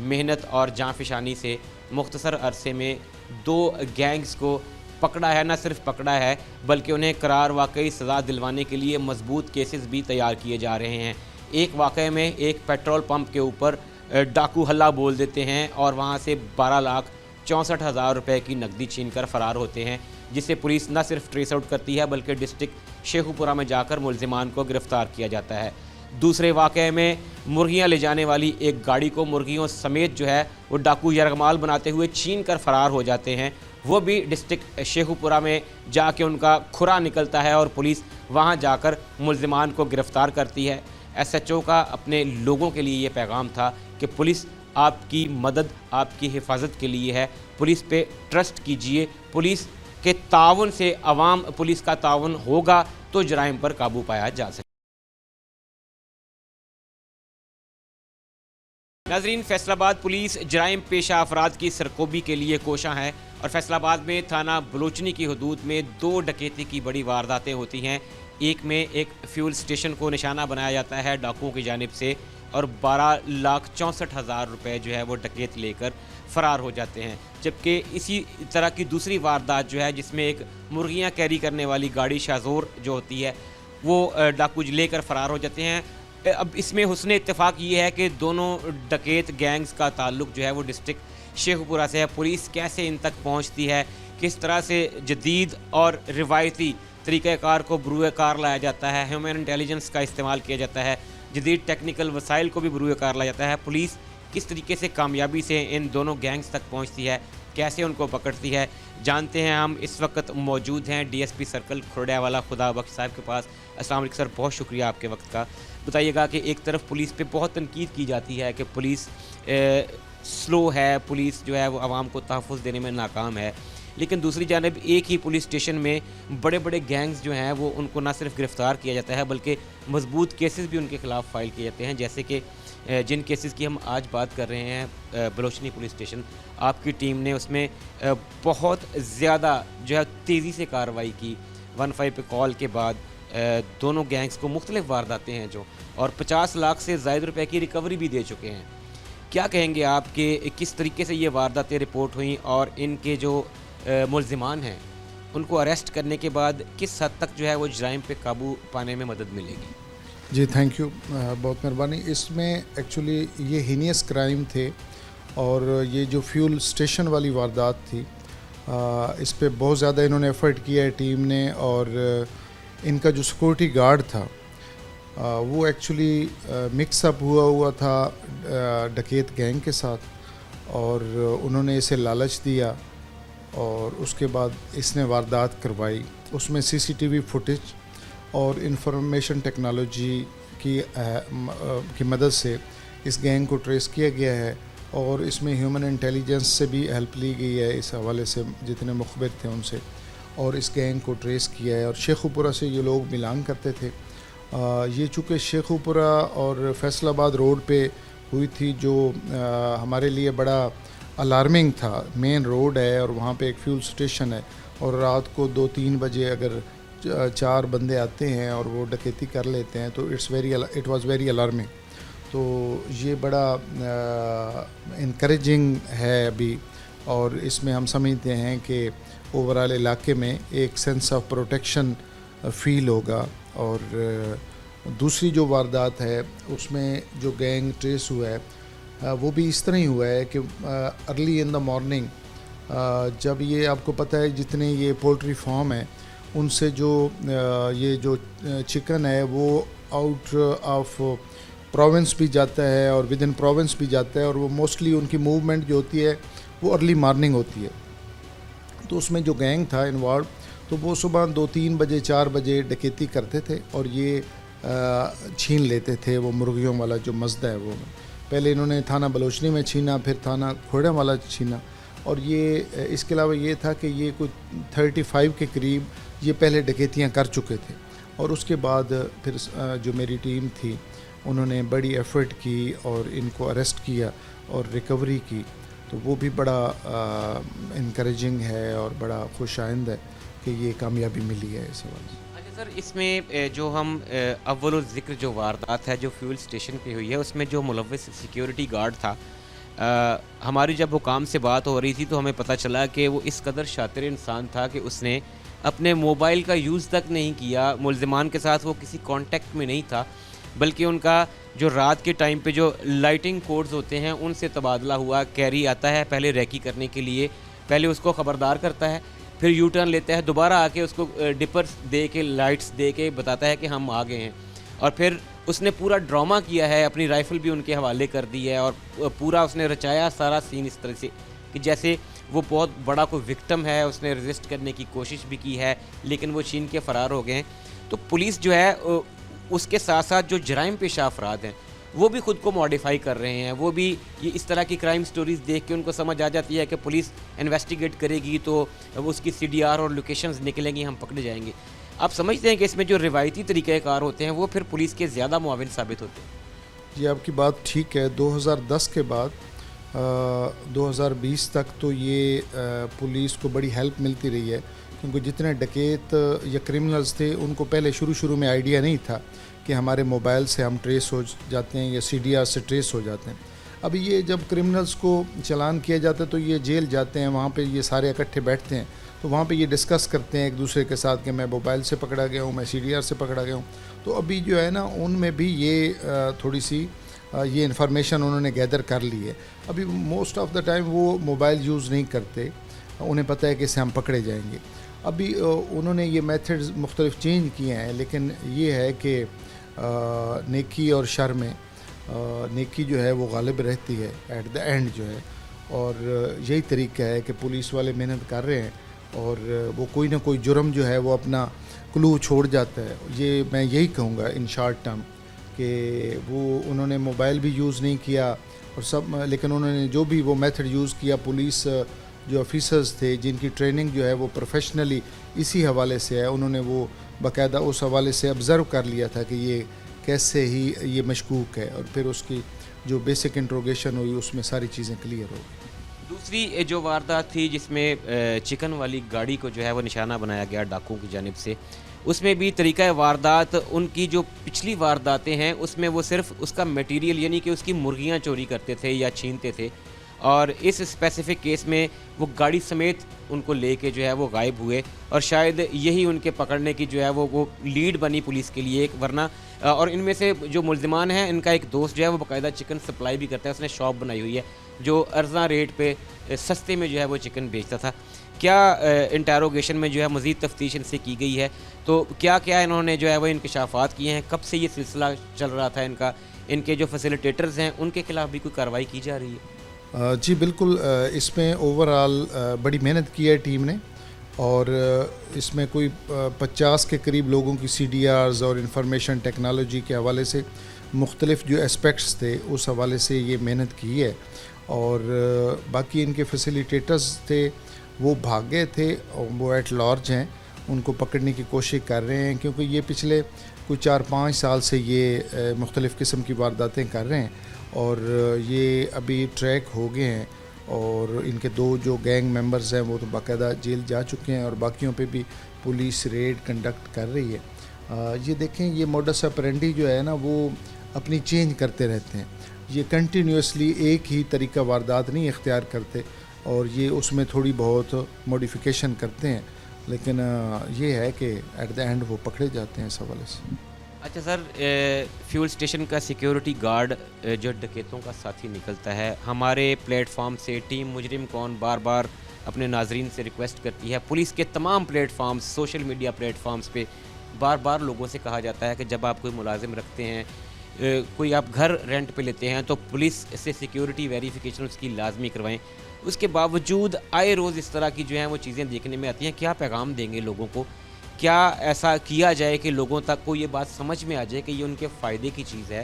[SPEAKER 1] मेहनत और जाँफशानी से मुख्तसर अरसे में 2 गैंग्स को पकड़ा है। न सिर्फ पकड़ा है बल्कि उन्हें करार वाकई सज़ा दिलवाने के लिए मजबूत केसेस भी तैयार किए जा रहे हैं। एक वाक़े में एक पेट्रोल पंप के ऊपर डाकू हल्ला बोल देते हैं और वहाँ से 12,64,000 रुपये की नकदी छीन कर फ़रार होते हैं, जिसे पुलिस न सिर्फ ट्रेस आउट करती है बल्कि डिस्ट्रिक्ट शेखुपुरा में जाकर मुलजिमान को गिरफ़्तार किया जाता है। दूसरे वाक़े में मुर्गियाँ ले जाने वाली एक गाड़ी को मुर्गियों समेत जो है वो डाकू यरगमाल बनाते हुए छीन कर फ़रार हो जाते हैं। वो भी डिस्ट्रिक्ट शेखुपुरा में जाके उनका खुरा निकलता है और पुलिस वहाँ जाकर मुलजिमान को गिरफ़्तार करती है। एसएचओ का अपने लोगों के लिए ये पैगाम था कि पुलिस आपकी मदद, आपकी हिफाजत के लिए है। पुलिस पे ट्रस्ट कीजिए, पुलिस के ताउन से अवाम पुलिस का ताउन होगा तो जराइम पर काबू पाया जा सके। नाज़रीन, फैसलाबाद पुलिस जराइम पेशा अफराद की सरकोबी के लिए कोशां है और फैसलाबाद में थाना बलोचनी की हदूद में 2 डकैती की बड़ी वारदातें होती हैं। एक में एक फ्यूल स्टेशन को निशाना बनाया जाता है डाकुओं की जानिब से और 12,64,000 रुपये जो है वो डकैत लेकर फ़रार हो जाते हैं। जबकि इसी तरह की दूसरी वारदात जो है जिसमें एक मुर्गियां कैरी करने वाली गाड़ी शाज़ोर जो होती है वो डाकू लेकर फ़रार हो जाते हैं। अब इसमें हुस्न इत्तेफाक ये है कि दोनों डकैत गैंग्स का ताल्लुक जो है वो डिस्ट्रिक्ट शेखुपुरा से है। पुलिस कैसे इन तक पहुंचती है, किस तरह से जदीद और रिवायती तरीक़ाकार को बरूए कार लाया जाता है, ह्यूमन इंटेलिजेंस का इस्तेमाल किया जाता है, जदीद टेक्निकल वसाइल को भी बरूए कार लाया जाता है, पुलिस किस तरीके से कामयाबी से इन दोनों गैंग्स तक पहुंचती है, कैसे उनको पकड़ती है, जानते हैं। हम इस वक्त मौजूद हैं डीएसपी सर्कल खुरडियावाला खुदा बख्श साहब के पास। अस्सलाम वालेकुम सर, बहुत शुक्रिया आपके वक्त का। बताइएगा कि एक तरफ पुलिस पे बहुत तनकीद की जाती है कि पुलिस स्लो है, पुलिस जो है वो आवाम को तहफ़्फ़ुज़ देने में नाकाम है, लेकिन दूसरी जानिब एक ही पुलिस स्टेशन में बड़े बड़े गैंग्स जो हैं वो उनको ना सिर्फ गिरफ़्तार किया जाता है बल्कि मजबूत केसेस भी उनके ख़िलाफ़ फ़ाइल किए जाते हैं। जैसे कि जिन केसेस की हम आज बात कर रहे हैं बलोचनी पुलिस स्टेशन, आपकी टीम ने उसमें बहुत ज़्यादा जो है तेज़ी से कार्रवाई की। 15 पे कॉल के बाद दोनों गैंग्स को मुख्तलिफ वारदातें हैं जो, और 50 लाख से ज़ायद रुपए की रिकवरी भी दे चुके हैं। क्या कहेंगे आप कि किस तरीके से ये वारदातें रिपोर्ट हुई और इनके जो मुलजिमान हैं उनको अरेस्ट करने के बाद किस हद तक जो है वो जराइम पे काबू पाने में मदद मिलेगी?
[SPEAKER 5] जी थैंक यू, बहुत मेहरबानी। इसमें एक्चुअली ये हीनियस क्राइम थे और ये जो फ्यूल स्टेशन वाली वारदात थी इस पे बहुत ज़्यादा इन्होंने एफ़र्ट किया है टीम ने, और इनका जो सिक्योरिटी गार्ड था वो एक्चुअली मिक्सअप हुआ था डकैत गैंग के साथ, और उन्होंने इसे लालच दिया और उसके बाद इसने वारदात करवाई। उसमें सीसीटीवी फुटेज और इंफॉर्मेशन टेक्नोलॉजी की मदद से इस गैंग को ट्रेस किया गया है, और इसमें ह्यूमन इंटेलिजेंस से भी हेल्प ली गई है इस हवाले से, जितने मुखबिर थे उनसे, और इस गैंग को ट्रेस किया है। और शेखुपुरा से ये लोग बिलोंग करते थे। ये चूँकि शेखुपुरा और फैसलाबाद रोड पे हुई थी, जो हमारे लिए बड़ा अलार्मिंग था। मेन रोड है और वहाँ पे एक फ्यूल स्टेशन है, और रात को 2-3 बजे अगर 4 बंदे आते हैं और वो डकैती कर लेते हैं तो इट वाज़ वेरी अलार्मिंग। तो ये बड़ा इनकरेजिंग है अभी, اور اس میں ہم سمجھتے ہیں کہ اوورال علاقے میں ایک سینس آف پروٹیکشن فیل ہوگا. اور دوسری جو واردات ہے اس میں جو گینگ ٹریس ہوا ہے وہ بھی اس طرح ہی ہوا ہے کہ ارلی ان دا مارننگ جب یہ آپ کو پتہ ہے جتنے یہ پولٹری فارم ہیں ان سے جو یہ جو چکن ہے وہ آؤٹ آف پروونس بھی جاتا ہے اور ود ان پروونس بھی جاتا ہے, اور وہ موسٹلی ان کی موومنٹ جو ہوتی ہے وہ ارلی مارننگ ہوتی ہے. تو اس میں جو گینگ تھا انوالو تو وہ صبح 2-3 بجے 4 بجے ڈکیتی کرتے تھے اور یہ چھین لیتے تھے وہ مرغیوں والا جو مزدہ ہے وہ. پہلے انہوں نے تھانہ بلوچنی میں چھینا, پھر تھانہ کھوڑا والا چھینا, اور یہ اس کے علاوہ یہ تھا کہ یہ کچھ 35 کے قریب یہ پہلے ڈکیتیاں کر چکے تھے. اور اس کے بعد پھر جو میری ٹیم تھی انہوں نے بڑی ایفرٹ کی اور ان کو اریسٹ کیا اور ریکوری کی, تو وہ بھی بڑا انکریجنگ ہے اور بڑا خوش آئند ہے کہ یہ کامیابی ملی ہے اس حوالے سے.
[SPEAKER 1] اچھا سر, اس میں جو ہم اول الذکر جو واردات ہے جو فیول اسٹیشن پہ ہوئی ہے اس میں جو ملوث سیکیورٹی گارڈ تھا, ہماری جب حکام سے بات ہو رہی تھی تو ہمیں پتہ چلا کہ وہ اس قدر شاطر انسان تھا کہ اس نے اپنے موبائل کا یوز تک نہیں کیا. ملزمان کے ساتھ وہ کسی کانٹیکٹ میں نہیں تھا, بلکہ ان کا جو رات کے ٹائم پہ جو لائٹنگ کوڈز ہوتے ہیں ان سے تبادلہ ہوا. کیری آتا ہے پہلے ریکی کرنے کے لیے, پہلے اس کو خبردار کرتا ہے, پھر یو ٹرن لیتا ہے, دوبارہ آ کے اس کو ڈپرز دے کے لائٹس دے کے بتاتا ہے کہ ہم آ گئے ہیں. اور پھر اس نے پورا ڈرامہ کیا ہے, اپنی رائفل بھی ان کے حوالے کر دی ہے, اور پورا اس نے رچایا سارا سین اس طرح سے کہ جیسے وہ بہت بڑا کوئی وکٹم ہے, اس نے ریزسٹ کرنے کی کوشش بھی کی ہے لیکن وہ چھین کے فرار ہو گئے ہیں. تو پولیس جو ہے اس کے ساتھ ساتھ جو جرائم پیشہ افراد ہیں وہ بھی خود کو ماڈیفائی کر رہے ہیں. وہ بھی یہ اس طرح کی کرائم سٹوریز دیکھ کے ان کو سمجھ آ جاتی ہے کہ پولیس انویسٹیگیٹ کرے گی تو اس کی CDR اور لوکیشنز نکلیں گی, ہم پکڑے جائیں گے. آپ سمجھتے ہیں کہ اس میں جو روایتی طریقہ کار ہوتے ہیں وہ پھر پولیس کے زیادہ معاون ثابت ہوتے ہیں؟
[SPEAKER 5] جی آپ کی بات ٹھیک ہے. 2010 کے بعد 2020 تک تو یہ پولیس کو بڑی ہیلپ ملتی رہی ہے, کیونکہ جتنے ڈکیت یا کرمنلز تھے ان کو پہلے شروع میں آئیڈیا نہیں تھا کہ ہمارے موبائل سے ہم ٹریس ہو جاتے ہیں یا CDR سے ٹریس ہو جاتے ہیں. ابھی یہ جب کرمنلز کو چلان کیا جاتا ہے تو یہ جیل جاتے ہیں, وہاں پہ یہ سارے اکٹھے بیٹھتے ہیں, تو وہاں پہ یہ ڈسکس کرتے ہیں ایک دوسرے کے ساتھ کہ میں موبائل سے پکڑا گیا ہوں, میں CDR سے پکڑا گیا ہوں. تو ابھی جو ہے نا ان میں بھی یہ تھوڑی سی یہ انفارمیشن انہوں نے گیدر کر لی ہے. ابھی موسٹ آف دا ٹائم وہ موبائل یوز نہیں کرتے, انہیں پتہ ہے کہ اسے ہم پکڑے جائیں گے. ابھی انہوں نے یہ میتھڈز مختلف چینج کیے ہیں, لیکن یہ ہے کہ نیکی اور شر میں نیکی جو ہے وہ غالب رہتی ہے ایٹ دا اینڈ جو ہے, اور یہی طریقہ ہے کہ پولیس والے محنت کر رہے ہیں اور وہ کوئی نہ کوئی جرم جو ہے وہ اپنا کلو چھوڑ جاتا ہے. یہ میں یہی کہوں گا ان شارٹ ٹرم کہ وہ انہوں نے موبائل بھی یوز نہیں کیا اور سب, لیکن انہوں نے جو بھی وہ میتھڈ یوز کیا, پولیس جو آفیسرز تھے جن کی ٹریننگ جو ہے وہ پروفیشنلی اسی حوالے سے ہے, انہوں نے وہ باقاعدہ اس حوالے سے آبزرو کر لیا تھا کہ یہ کیسے ہی یہ مشکوک ہے, اور پھر اس کی جو بیسک انٹروگیشن ہوئی اس میں ساری چیزیں کلیئر ہو گئی.
[SPEAKER 1] دوسری جو واردات تھی جس میں چکن والی گاڑی کو جو ہے وہ نشانہ بنایا گیا ڈاکوؤں کی جانب سے, اس میں بھی طریقہ واردات ان کی جو پچھلی وارداتیں ہیں اس میں وہ صرف اس کا میٹیریل یعنی کہ اس کی مرغیاں چوری کرتے تھے یا چھینتے تھے, اور اس اسپیسیفک کیس میں وہ گاڑی سمیت ان کو لے کے جو ہے وہ غائب ہوئے, اور شاید یہی ان کے پکڑنے کی جو ہے وہ لیڈ بنی پولیس کے لیے ایک, ورنہ اور ان میں سے جو ملزمان ہیں ان کا ایک دوست جو ہے وہ باقاعدہ چکن سپلائی بھی کرتا ہے, اس نے شاپ بنائی ہوئی ہے جو ارزاں ریٹ پہ سستے میں جو ہے وہ چکن بیچتا تھا. کیا انٹیروگیشن میں جو ہے مزید تفتیش ان سے کی گئی ہے, تو کیا انہوں نے جو ہے وہ انکشافات کیے ہیں, کب سے یہ سلسلہ چل رہا تھا ان کا, ان کے جو فیسیلیٹیٹرز ہیں ان کے خلاف بھی کوئی کارروائی کی جا رہی ہے؟
[SPEAKER 5] جی بالکل, اس میں اوورآل بڑی محنت کی ہے ٹیم نے, اور اس میں کوئی 50 کے قریب لوگوں کی CDRs اور انفارمیشن ٹیکنالوجی کے حوالے سے مختلف جو اسپیکٹس تھے اس حوالے سے یہ محنت کی ہے. اور باقی ان کے فیسیلیٹیٹرز تھے وہ بھاگ گئے تھے, اور وہ ایٹ لارج ہیں, ان کو پکڑنے کی کوشش کر رہے ہیں, کیونکہ یہ پچھلے کوئی 4-5 سال سے یہ مختلف قسم کی وارداتیں کر رہے ہیں, اور یہ ابھی ٹریک ہو گئے ہیں, اور ان کے 2 جو گینگ ممبرز ہیں وہ تو باقاعدہ جیل جا چکے ہیں, اور باقیوں پہ بھی پولیس ریڈ کنڈکٹ کر رہی ہے. یہ دیکھیں یہ موڈس اپرینڈی جو ہے نا وہ اپنی چینج کرتے رہتے ہیں, یہ کنٹینیوسلی ایک ہی طریقہ واردات نہیں اختیار کرتے, اور یہ اس میں تھوڑی بہت موڈیفیکیشن کرتے ہیں، لیکن یہ ہے کہ ایٹ دا اینڈ وہ پکڑے جاتے ہیں اس حوالے سے۔
[SPEAKER 1] اچھا سر، فیول اسٹیشن کا سیکیورٹی گارڈ جو ڈکیتوں کا ساتھی نکلتا ہے، ہمارے پلیٹ فارم سے ٹیم مجرم کون بار بار اپنے ناظرین سے ریکویسٹ کرتی ہے، پولیس کے تمام platforms, social media platforms پہ بار بار لوگوں سے کہا جاتا ہے کہ جب آپ کوئی ملازم رکھتے ہیں، کوئی آپ گھر رینٹ پہ لیتے ہیں، تو پولیس سے سیکیورٹی ویریفیکیشن اس کی لازمی کروائیں۔ اس کے باوجود آئے روز اس طرح کی جو ہیں وہ چیزیں دیکھنے میں آتی ہیں۔ کیا پیغام دیں گے لوگوں کو؟ کیا ایسا کیا جائے کہ لوگوں تک کو یہ بات سمجھ میں آ جائے کہ یہ ان کے فائدے کی چیز ہے،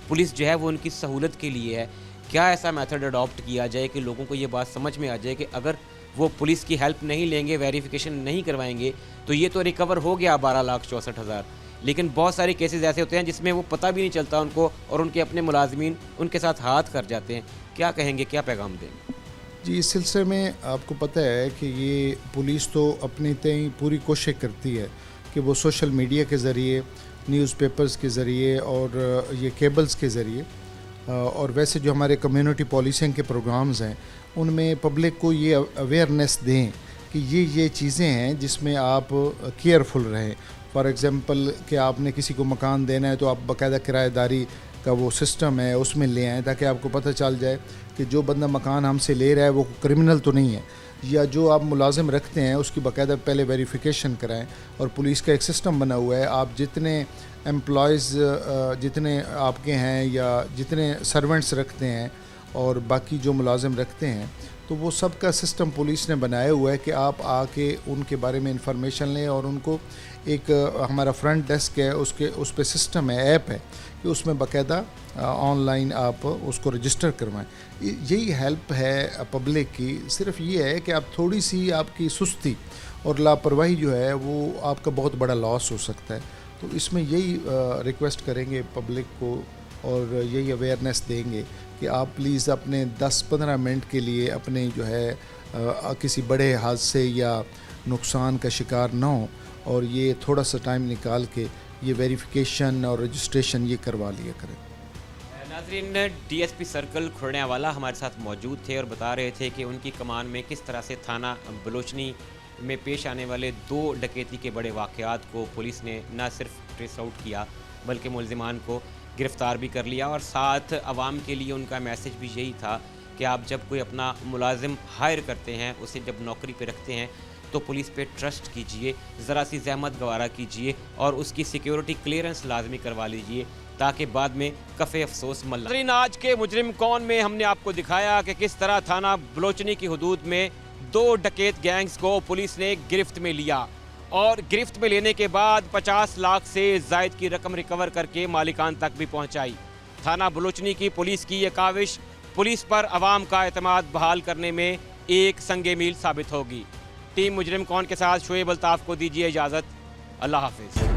[SPEAKER 1] پولیس جو ہے وہ ان کی سہولت کے لیے ہے؟ کیا ایسا میتھڈ اڈاپٹ کیا جائے کہ لوگوں کو یہ بات سمجھ میں آ جائے کہ اگر وہ پولیس کی ہیلپ نہیں لیں گے، ویریفیکیشن نہیں کروائیں گے، تو یہ تو ریکور ہو گیا 12,64,000، لیکن بہت سارے کیسز ایسے ہوتے ہیں جس میں وہ پتہ بھی نہیں چلتا ان کو، اور ان کے اپنے ملازمین ان کے ساتھ ہاتھ کر جاتے ہیں۔ کیا کہیں گے، کیا پیغام دیں گے؟
[SPEAKER 5] جی، اس سلسلے میں آپ کو پتہ ہے کہ یہ پولیس تو اپنی تئیں پوری کوشش کرتی ہے کہ وہ سوشل میڈیا کے ذریعے، نیوز پیپرز کے ذریعے اور یہ کیبلز کے ذریعے، اور ویسے جو ہمارے کمیونٹی پولیسنگ کے پروگرامز ہیں ان میں پبلک کو یہ اویئرنیس دیں کہ یہ چیزیں ہیں جس میں آپ کیئرفل رہیں۔ فار ایگزامپل کہ آپ نے کسی کو مکان دینا ہے تو آپ باقاعدہ کرایہ داری کا وہ سسٹم ہے اس میں لے آئیں، تاکہ آپ کو پتہ چل جائے کہ جو بندہ مکان ہم سے لے رہا ہے وہ کرمنل تو نہیں ہے، یا جو آپ ملازم رکھتے ہیں اس کی باقاعدہ پہلے ویریفیکیشن کرائیں۔ اور پولیس کا ایک سسٹم بنا ہوا ہے، آپ جتنے امپلائیز جتنے آپ کے ہیں یا جتنے سرونٹس رکھتے ہیں اور باقی جو ملازم رکھتے ہیں، تو وہ سب کا سسٹم پولیس نے بنایا ہوا ہے کہ آپ آ کے ان کے بارے میں انفارمیشن لیں، اور ان کو ایک ہمارا فرنٹ ڈیسک ہے، اس پہ سسٹم ہے، ایپ ہے کہ اس میں باقاعدہ آن لائن آپ اس کو رجسٹر کروائیں۔ یہی ہیلپ ہے پبلک کی، صرف یہ ہے کہ آپ تھوڑی سی آپ کی سستی اور لاپرواہی جو ہے وہ آپ کا بہت بڑا لاس ہو سکتا ہے۔ تو اس میں یہی ریکویسٹ کریں گے پبلک کو، اور یہی اویئرنیس دیں گے کہ آپ پلیز اپنے 10-15 منٹ کے لیے اپنے جو ہے کسی بڑے حادثے یا نقصان کا شکار نہ ہوں، اور یہ تھوڑا سا ٹائم نکال کے یہ ویریفیکیشن اور رجسٹریشن یہ کروا لیا کریں۔
[SPEAKER 1] ناظرین، ڈی ایس پی سرکل کھرنے والا ہمارے ساتھ موجود تھے اور بتا رہے تھے کہ ان کی کمان میں کس طرح سے تھانہ بلوچنی میں پیش آنے والے 2 ڈکیتی کے بڑے واقعات کو پولیس نے نہ صرف ٹریس آؤٹ کیا بلکہ ملزمان کو گرفتار بھی کر لیا، اور ساتھ عوام کے لیے ان کا میسج بھی یہی تھا کہ آپ جب کوئی اپنا ملازم ہائر کرتے ہیں، اسے جب نوکری پہ رکھتے ہیں، تو پولیس پہ ٹرسٹ کیجئے، ذرا سی زحمت گوارا کیجئے اور اس کی سیکیورٹی کلیئرنس لازمی کروا لیجئے، تاکہ بعد میں کفِ افسوس مل۔ ناظرین، آج کے مجرم کون میں ہم نے آپ کو دکھایا کہ کس طرح تھانہ بلوچنی کی حدود میں 2 ڈکیت گینگز کو پولیس نے گرفت میں لیا، اور گرفت میں لینے کے بعد 50 لاکھ سے زائد کی رقم ریکور کر کے مالکان تک بھی پہنچائی۔ تھانہ بلوچنی کی پولیس کی یہ کاوش پولیس پر عوام کا اعتماد بحال کرنے میں ایک سنگ میل ثابت ہوگی۔ ٹیم مجرم کون کے ساتھ شعیب الطاف کو دیجیے اجازت۔ اللہ حافظ۔